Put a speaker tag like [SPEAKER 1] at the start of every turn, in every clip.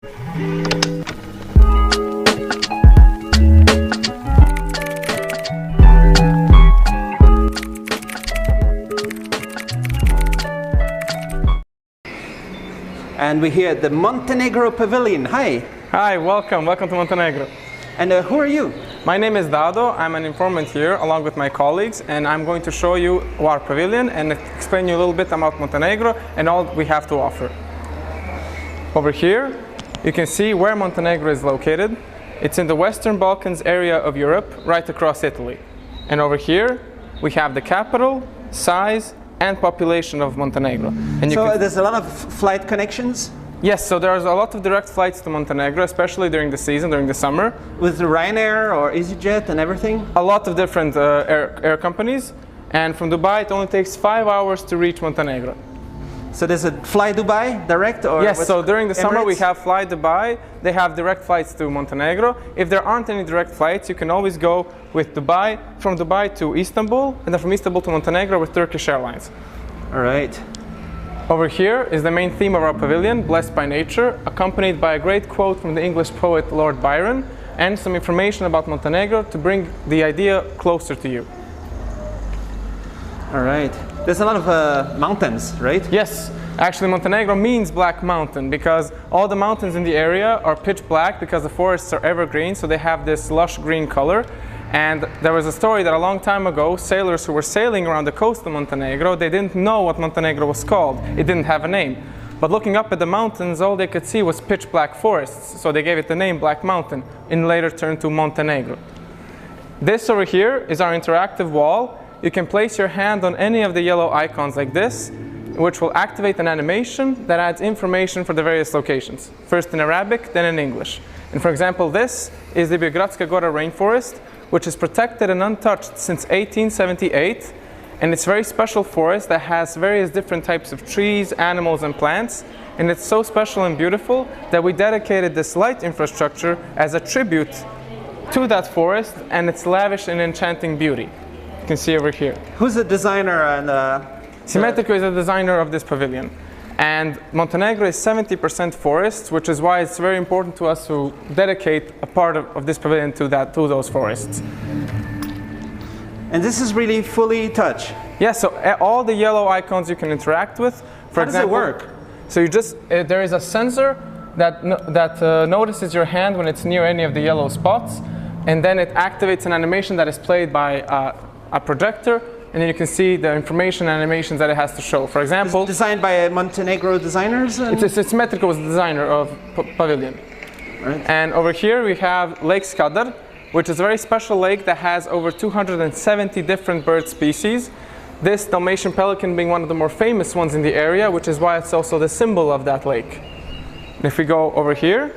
[SPEAKER 1] And we're here at the Montenegro Pavilion. Hi.
[SPEAKER 2] Hi, welcome to Montenegro.
[SPEAKER 1] And who are you?
[SPEAKER 2] My name is Dado. I'm an informant here along with my colleagues, and I'm going to show you our pavilion and explain you a little bit about Montenegro and all we have to offer. Over here, you can see where Montenegro is located. It's in the Western Balkans area of Europe, right across Italy. And over here, we have the capital, size, and population of Montenegro. And
[SPEAKER 1] so there's a lot of flight connections?
[SPEAKER 2] Yes, so there's a lot of direct flights to Montenegro, especially during the season, during the summer.
[SPEAKER 1] With Ryanair or EasyJet and everything?
[SPEAKER 2] A lot of different air companies. And from Dubai, it only takes 5 hours to reach Montenegro.
[SPEAKER 1] So there's a Fly Dubai direct? Or
[SPEAKER 2] yes, so during the summer we
[SPEAKER 1] Emirates?
[SPEAKER 2] have Fly Dubai. They have direct flights to Montenegro. If there aren't any direct flights, you can always go with Dubai, from Dubai to Istanbul, and then from Istanbul to Montenegro with Turkish Airlines.
[SPEAKER 1] All right.
[SPEAKER 2] Over here is the main theme of our pavilion, Blessed by Nature, accompanied by a great quote from the English poet Lord Byron, and some information about Montenegro to bring the idea closer to you.
[SPEAKER 1] All right. There's a lot of mountains, right?
[SPEAKER 2] Yes. Actually, Montenegro means black mountain because all the mountains in the area are pitch black because the forests are evergreen, so they have this lush green color. And there was a story that a long time ago, sailors who were sailing around the coast of Montenegro, they didn't know what Montenegro was called. It didn't have a name. But looking up at the mountains, all they could see was pitch black forests. So they gave it the name Black Mountain, and later turned to Montenegro. This over here is our interactive wall. You can place your hand on any of the yellow icons like this, which will activate an animation that adds information for the various locations. First in Arabic, then in English. And for example, this is the Biogradska Gora rainforest, which is protected and untouched since 1878. And it's a very special forest that has various different types of trees, animals, and plants. And it's so special and beautiful that we dedicated this light infrastructure as a tribute to that forest and its lavish and enchanting beauty. You can see over here.
[SPEAKER 1] Who's the designer? And
[SPEAKER 2] Symmetrico is the designer of this pavilion. And Montenegro is 70% forests, which is why it's very important to us to dedicate a part of this pavilion to those forests.
[SPEAKER 1] And this is really fully touch?
[SPEAKER 2] Yes, so all the yellow icons you can interact with. For
[SPEAKER 1] How does it work?
[SPEAKER 2] So you just, there is a sensor that notices your hand when it's near any of the yellow spots, and then it activates an animation that is played by a projector. And then you can see the information and animations that it has to show. For example,
[SPEAKER 1] it's designed by Montenegro designers?
[SPEAKER 2] Symmetrico was the designer of Pavilion.
[SPEAKER 1] Right.
[SPEAKER 2] And over here we have Lake Skadar, which is a very special lake that has over 270 different bird species. This Dalmatian pelican being one of the more famous ones in the area, which is why it's also the symbol of that lake. And if we go over here,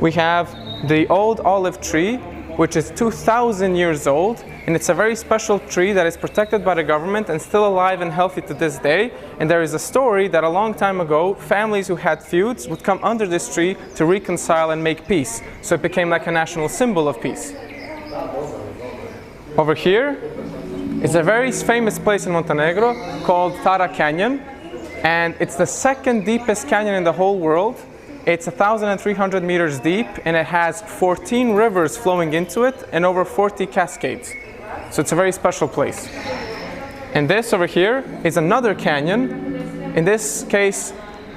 [SPEAKER 2] we have the old olive tree, which is 2,000 years old. And it's a very special tree that is protected by the government and still alive and healthy to this day. And there is a story that a long time ago, families who had feuds would come under this tree to reconcile and make peace. So it became like a national symbol of peace. Over here is a very famous place in Montenegro called Tara Canyon. And it's the second deepest canyon in the whole world. It's 1,300 meters deep, and it has 14 rivers flowing into it and over 40 cascades. So it's a very special place. And this over here is another canyon, in this case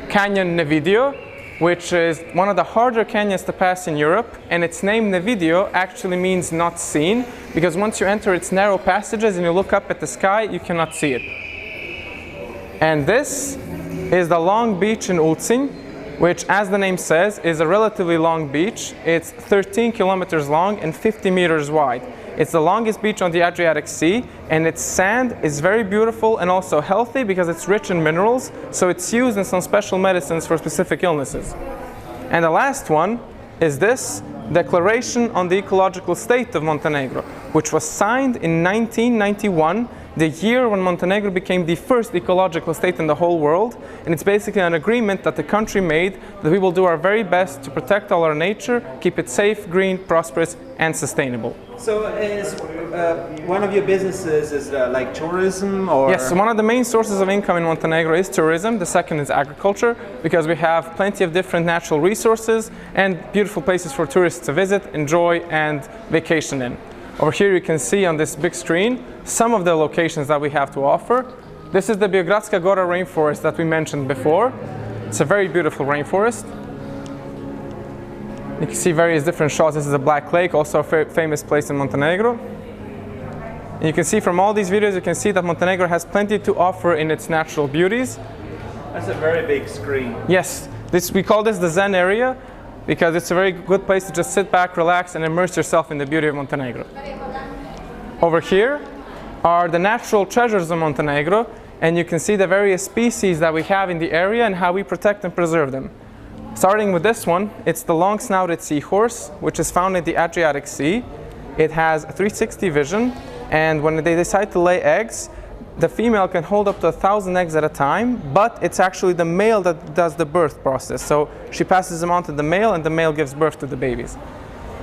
[SPEAKER 2] Canyon Nevidio, which is one of the harder canyons to pass in Europe, and its name Nevidio actually means not seen, because once you enter its narrow passages and you look up at the sky, you cannot see it. And this is the long beach in Ulcinj, which, as the name says, is a relatively long beach. It's 13 kilometers long and 50 meters wide. It's the longest beach on the Adriatic Sea, and its sand is very beautiful and also healthy because it's rich in minerals, so it's used in some special medicines for specific illnesses. And the last one is this Declaration on the Ecological State of Montenegro, which was signed in 1991, the year when Montenegro became the first ecological state in the whole world. And it's basically an agreement that the country made that we will do our very best to protect all our nature, keep it safe, green, prosperous, and sustainable.
[SPEAKER 1] So is one of your businesses is like tourism, or?
[SPEAKER 2] Yes, one of the main sources of income in Montenegro is tourism. The second is agriculture, because we have plenty of different natural resources and beautiful places for tourists to visit, enjoy, and vacation in. Over here you can see on this big screen some of the locations that we have to offer. This is the Biogradska Gora rainforest that we mentioned before. It's a very beautiful rainforest. You can see various different shots. This is a Black Lake, also a famous place in Montenegro. And you can see from all these videos, you can see that Montenegro has plenty to offer in its natural beauties.
[SPEAKER 1] That's a very big screen.
[SPEAKER 2] Yes, we call this the Zen area because it's a very good place to just sit back, relax, and immerse yourself in the beauty of Montenegro. Over here are the natural treasures of Montenegro, and you can see the various species that we have in the area and how we protect and preserve them. Starting with this one, it's the long-snouted seahorse, which is found in the Adriatic Sea. It has 360 vision, and when they decide to lay eggs, the female can hold up to 1,000 eggs at a time, but it's actually the male that does the birth process. So she passes them on to the male, and the male gives birth to the babies.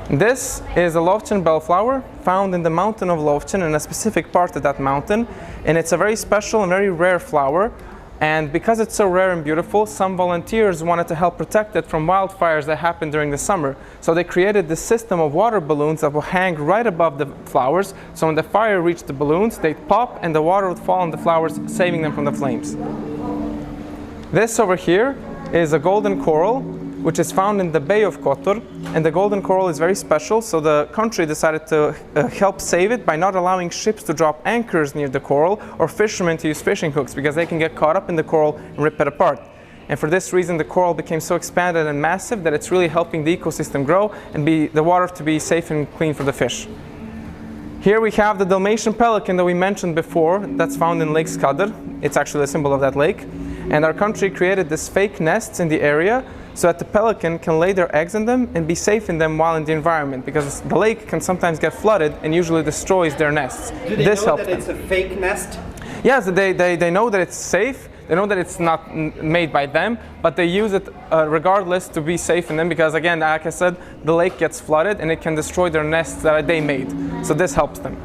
[SPEAKER 2] This is a Lovchen bellflower found in the mountain of Lovchen, in a specific part of that mountain, and it's a very special and very rare flower. And because it's so rare and beautiful, some volunteers wanted to help protect it from wildfires that happen during the summer. So they created this system of water balloons that will hang right above the flowers. So when the fire reached the balloons, they'd pop and the water would fall on the flowers, saving them from the flames. This over here is a golden coral, which is found in the Bay of Kotor. And the golden coral is very special, so the country decided to help save it by not allowing ships to drop anchors near the coral or fishermen to use fishing hooks, because they can get caught up in the coral and rip it apart. And for this reason, the coral became so expanded and massive that it's really helping the ecosystem grow and the water to be safe and clean for the fish. Here we have the Dalmatian pelican that we mentioned before, that's found in Lake Skadar. It's actually a symbol of that lake. And our country created these fake nests in the area so that the pelican can lay their eggs in them and be safe in them while in the environment, because the lake can sometimes get flooded and usually destroys their nests.
[SPEAKER 1] Do they know that it's a fake nest?
[SPEAKER 2] Yes, they know that it's safe. They know that it's not made by them, but they use it regardless to be safe in them, because again, like I said, the lake gets flooded and it can destroy their nests that they made. So this helps them.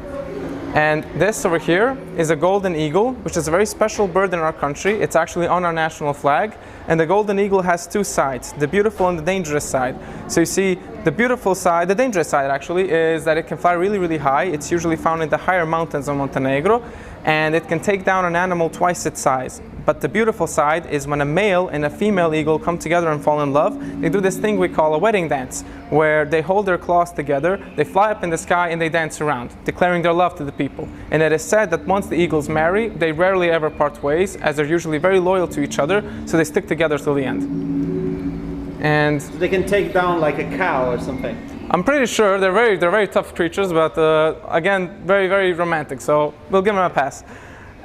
[SPEAKER 2] And this over here is a golden eagle, which is a very special bird in our country. It's actually on our national flag. And the golden eagle has two sides, the beautiful and the dangerous side. So you see, the beautiful side, the dangerous side actually, is that it can fly really, really high. It's usually found in the higher mountains of Montenegro, and it can take down an animal twice its size. But the beautiful side is when a male and a female eagle come together and fall in love, they do this thing we call a wedding dance, where they hold their claws together, they fly up in the sky, and they dance around, declaring their love to the people. And it is said that once the eagles marry, they rarely ever part ways, as they're usually very loyal to each other, so they stick together till the end. And
[SPEAKER 1] so they can take down like a cow or something.
[SPEAKER 2] I'm pretty sure they're very tough creatures, but again, very, very romantic, so we'll give them a pass.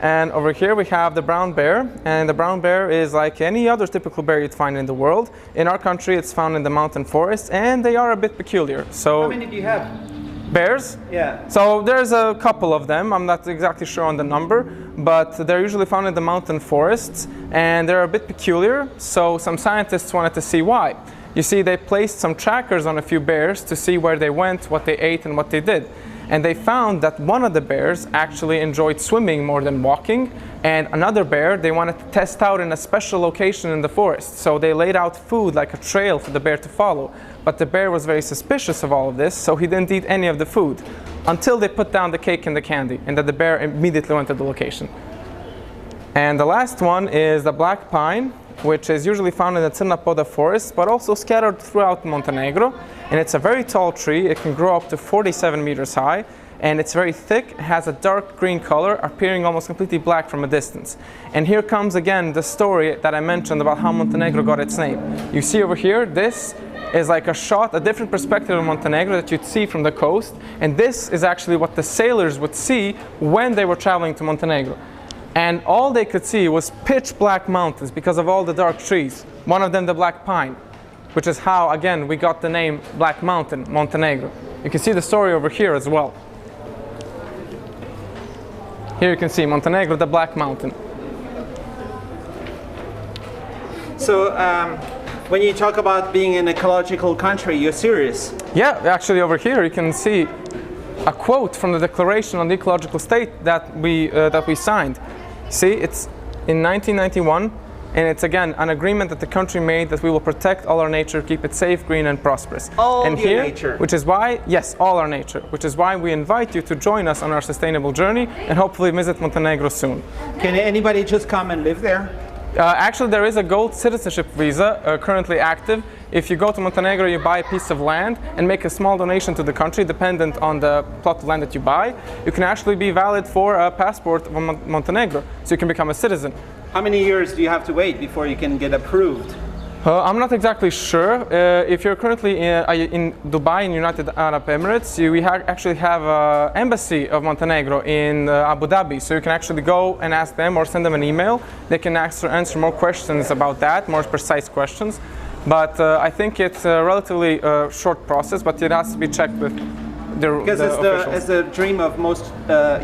[SPEAKER 2] And over here we have the brown bear, and the brown bear is like any other typical bear you'd find in the world. In our country it's found in the mountain forests, and they are a bit peculiar. So
[SPEAKER 1] how many do you have?
[SPEAKER 2] Bears?
[SPEAKER 1] Yeah.
[SPEAKER 2] So there's a couple of them. I'm not exactly sure on the number, but they're usually found in the mountain forests, and they're a bit peculiar, so some scientists wanted to see why. You see, they placed some trackers on a few bears to see where they went, what they ate, and what they did. And they found that one of the bears actually enjoyed swimming more than walking, and another bear they wanted to test out in a special location in the forest. So they laid out food like a trail for the bear to follow. But the bear was very suspicious of all of this, so he didn't eat any of the food until they put down the cake and the candy, and that the bear immediately went to the location. And the last one is the black pine, which is usually found in the Crna Poda forest, but also scattered throughout Montenegro. And it's a very tall tree. It can grow up to 47 meters high, and it's very thick. It has a dark green color, appearing almost completely black from a distance. And here comes again the story that I mentioned about how Montenegro got its name. You see over here, this is like a different perspective of Montenegro that you'd see from the coast. And this is actually what the sailors would see when they were traveling to Montenegro. And all they could see was pitch black mountains because of all the dark trees. One of them the black pine, which is how, again, we got the name Black Mountain, Montenegro. You can see the story over here as well. Here you can see Montenegro, the Black Mountain.
[SPEAKER 1] So when you talk about being an ecological country, you're serious?
[SPEAKER 2] Yeah, actually over here you can see a quote from the Declaration on the Ecological State that we signed. See, it's in 1991, and it's again an agreement that the country made that we will protect all our nature, keep it safe, green, and prosperous.
[SPEAKER 1] All
[SPEAKER 2] and
[SPEAKER 1] your
[SPEAKER 2] here,
[SPEAKER 1] nature.
[SPEAKER 2] which is why, yes, all our nature, which is why we invite you to join us on our sustainable journey and hopefully visit Montenegro soon.
[SPEAKER 1] Can anybody just come and live there?
[SPEAKER 2] Actually, there is a gold citizenship visa currently active. If you go to Montenegro, you buy a piece of land and make a small donation to the country, dependent on the plot of land that you buy. You can actually be valid for a passport of Montenegro, so you can become a citizen.
[SPEAKER 1] How many years do you have to wait before you can get approved?
[SPEAKER 2] I'm not exactly sure. If you're currently in Dubai, in United Arab Emirates, we actually have an embassy of Montenegro in Abu Dhabi. So you can actually go and ask them or send them an email. They can answer more questions about that, more precise questions. But I think it's a relatively short process, but it has to be checked with
[SPEAKER 1] because it's the dream of most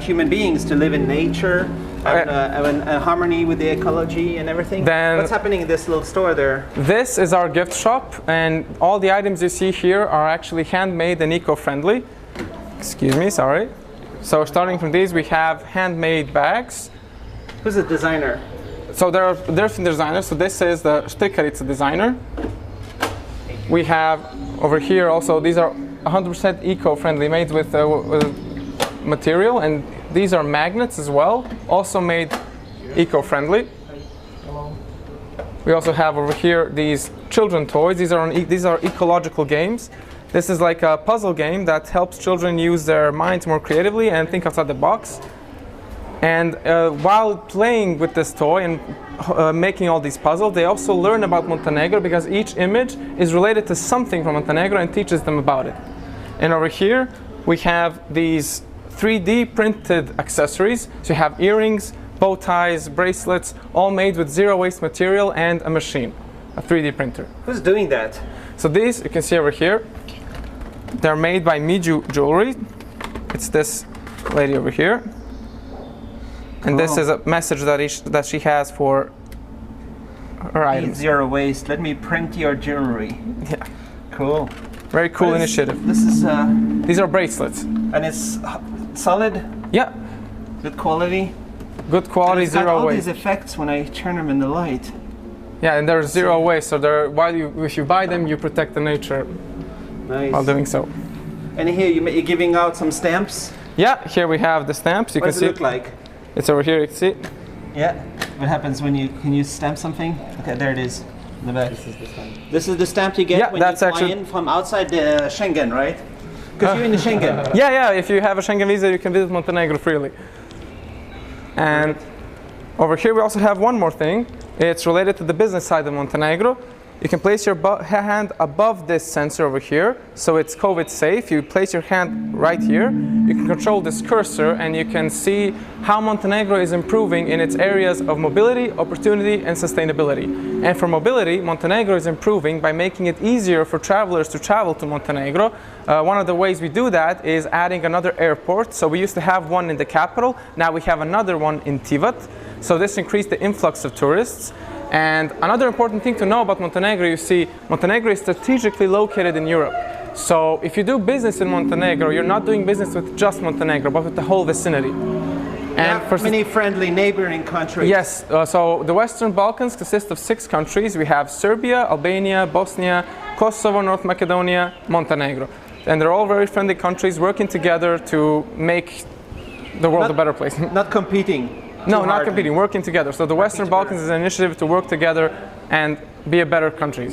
[SPEAKER 1] human beings to live in nature and harmony with the ecology and everything.
[SPEAKER 2] Then
[SPEAKER 1] what's happening in this little store there?
[SPEAKER 2] This is our gift shop, and all the items you see here are actually handmade and eco-friendly. Excuse me, sorry. So starting from these, we have handmade bags.
[SPEAKER 1] Who's the designer?
[SPEAKER 2] So there are different designers. So this is the Strikarica designer. We have over here also, these are 100% eco-friendly, made with material, and these are magnets as well, also made eco-friendly. We also have over here these children toys. These are ecological games. This is like a puzzle game that helps children use their minds more creatively and think outside the box. And while playing with this toy and making all these puzzles, they also learn about Montenegro, because each image is related to something from Montenegro and teaches them about it. And over here, we have these 3D printed accessories. So you have earrings, bow ties, bracelets, all made with zero waste material and a machine, a 3D printer.
[SPEAKER 1] Who's doing that?
[SPEAKER 2] So these, you can see over here, they're made by Miju Jewelry. It's this lady over here. And this is a message that she has for her items.
[SPEAKER 1] Zero waste. Let me print your jewelry.
[SPEAKER 2] Yeah.
[SPEAKER 1] Cool.
[SPEAKER 2] Very cool initiative.
[SPEAKER 1] This is
[SPEAKER 2] these are bracelets.
[SPEAKER 1] And it's solid?
[SPEAKER 2] Yeah.
[SPEAKER 1] Good quality?
[SPEAKER 2] Good quality, zero
[SPEAKER 1] all
[SPEAKER 2] waste.
[SPEAKER 1] These effects when I turn them in the light.
[SPEAKER 2] Yeah, and there's zero waste. So if you buy them, you protect the nature while doing so.
[SPEAKER 1] And here you're giving out some stamps?
[SPEAKER 2] Yeah, here we have the stamps. You
[SPEAKER 1] what
[SPEAKER 2] can
[SPEAKER 1] does
[SPEAKER 2] see
[SPEAKER 1] it look like?
[SPEAKER 2] It's over here, you can see.
[SPEAKER 1] Yeah. What happens when can you stamp something? Okay, there it is. In the back. This is the stamp you get when you fly in from outside the Schengen, right? Because you're in the Schengen.
[SPEAKER 2] Yeah. If you have a Schengen visa, you can visit Montenegro freely. And over here we also have one more thing. It's related to the business side of Montenegro. You can place your hand above this sensor over here, so it's COVID safe. You place your hand right here. You can control this cursor, and you can see how Montenegro is improving in its areas of mobility, opportunity, and sustainability. And for mobility, Montenegro is improving by making it easier for travelers to travel to Montenegro. One of the ways we do that is adding another airport. So we used to have one in the capital. Now we have another one in Tivat. So this increased the influx of tourists. And another important thing to know about Montenegro, you see, Montenegro is strategically located in Europe. So if you do business in Montenegro, you're not doing business with just Montenegro, but with the whole vicinity.
[SPEAKER 1] And for many friendly neighboring countries.
[SPEAKER 2] Yes, so the Western Balkans consist of 6 countries. We have Serbia, Albania, Bosnia, Kosovo, North Macedonia, Montenegro. And they're all very friendly countries working together to make the world a better place.
[SPEAKER 1] Not competing.
[SPEAKER 2] No, not competing, working together. So the Western Balkans is an initiative to work together and be a better countries.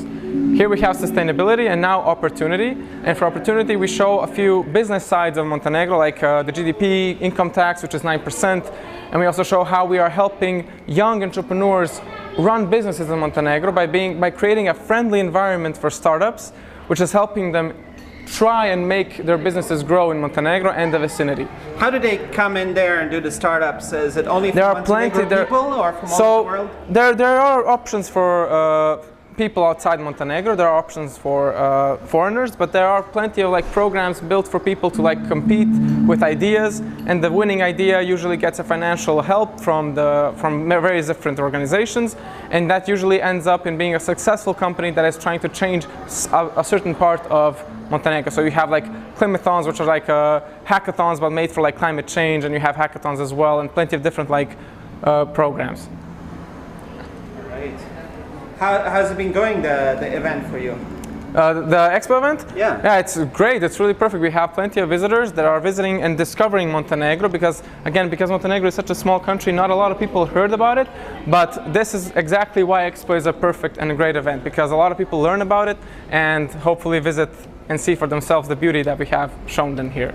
[SPEAKER 2] Here we have sustainability and now opportunity. And for opportunity, we show a few business sides of Montenegro, like the GDP, income tax, which is 9%. And we also show how we are helping young entrepreneurs run businesses in Montenegro by creating a friendly environment for startups, which is helping them try and make their businesses grow in Montenegro and the vicinity.
[SPEAKER 1] How do they come in there and do the startups? Is it only from Montenegro people or from all over the world?
[SPEAKER 2] There are options for people outside Montenegro. There are options for foreigners, but there are plenty of programs built for people to compete with ideas, and the winning idea usually gets a financial help from various different organizations, and that usually ends up in being a successful company that is trying to change a certain part of Montenegro. So you have climathons, which are like hackathons but made for like climate change, and you have hackathons as well, and plenty of different like programs.
[SPEAKER 1] All right. How's it been going, the event for you?
[SPEAKER 2] The expo event?
[SPEAKER 1] Yeah.
[SPEAKER 2] Yeah, it's great. It's really perfect. We have plenty of visitors that are visiting and discovering Montenegro because, again, because Montenegro is such a small country, not a lot of people heard about it. But this is exactly why Expo is a perfect and a great event, because a lot of people learn about it and hopefully visit and see for themselves the beauty that we have shown them here.